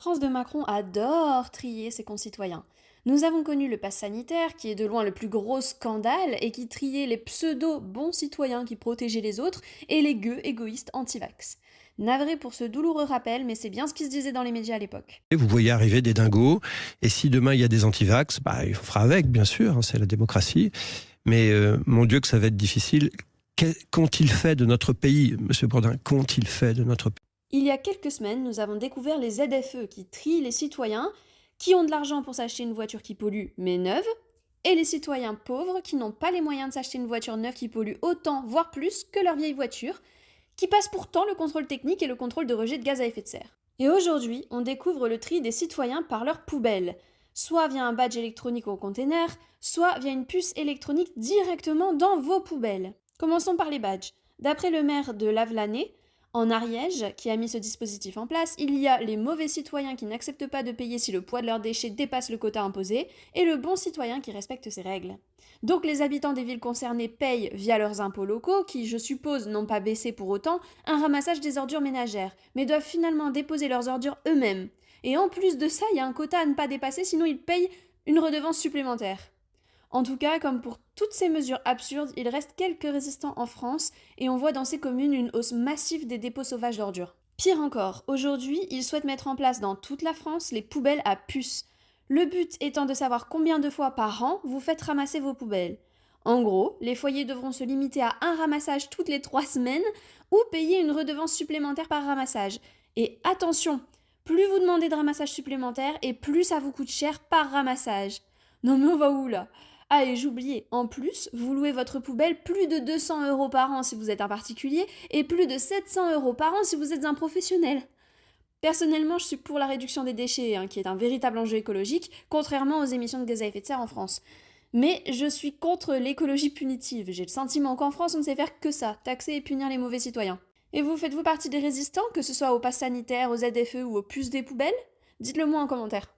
France de Macron adore trier ses concitoyens. Nous avons connu le pass sanitaire, qui est de loin le plus gros scandale et qui triait les pseudo-bons citoyens qui protégeaient les autres et les gueux égoïstes anti-vax. Navré pour ce douloureux rappel, mais c'est bien ce qui se disait dans les médias à l'époque. Vous voyez arriver des dingos, et si demain il y a des antivax, il fera avec, bien sûr, hein, c'est la démocratie. Mais mon Dieu que ça va être difficile. Qu'ont-ils fait de notre pays, Monsieur Bourdin? Qu'ont-ils fait de notre pays? Il y a quelques semaines, nous avons découvert les ZFE qui trient les citoyens qui ont de l'argent pour s'acheter une voiture qui pollue mais neuve, et les citoyens pauvres qui n'ont pas les moyens de s'acheter une voiture neuve qui pollue autant, voire plus, que leur vieille voiture, qui passe pourtant le contrôle technique et le contrôle de rejet de gaz à effet de serre. Et aujourd'hui, on découvre le tri des citoyens par leurs poubelles, soit via un badge électronique au container, soit via une puce électronique directement dans vos poubelles. Commençons par les badges. D'après le maire de Lavelanet, en Ariège, qui a mis ce dispositif en place, il y a les mauvais citoyens qui n'acceptent pas de payer si le poids de leurs déchets dépasse le quota imposé, et le bon citoyen qui respecte ces règles. Donc les habitants des villes concernées payent, via leurs impôts locaux, qui je suppose n'ont pas baissé pour autant, un ramassage des ordures ménagères, mais doivent finalement déposer leurs ordures eux-mêmes. Et en plus de ça, il y a un quota à ne pas dépasser, sinon ils payent une redevance supplémentaire. En tout cas, comme pour toutes ces mesures absurdes, il reste quelques résistants en France et on voit dans ces communes une hausse massive des dépôts sauvages d'ordures. Pire encore, aujourd'hui, ils souhaitent mettre en place dans toute la France les poubelles à puces. Le but étant de savoir combien de fois par an vous faites ramasser vos poubelles. En gros, les foyers devront se limiter à un ramassage toutes les 3 semaines ou payer une redevance supplémentaire par ramassage. Et attention, plus vous demandez de ramassage supplémentaire et plus ça vous coûte cher par ramassage. Non mais on va où là? Ah, et j'oubliais, en plus, vous louez votre poubelle plus de 200 € par an si vous êtes un particulier et plus de 700 € par an si vous êtes un professionnel. Personnellement, je suis pour la réduction des déchets, qui est un véritable enjeu écologique, contrairement aux émissions de gaz à effet de serre en France. Mais je suis contre l'écologie punitive. J'ai le sentiment qu'en France, on ne sait faire que ça, taxer et punir les mauvais citoyens. Et vous, faites-vous partie des résistants, que ce soit au pass sanitaire, aux ZFE ou aux puces des poubelles? Dites-le moi en commentaire.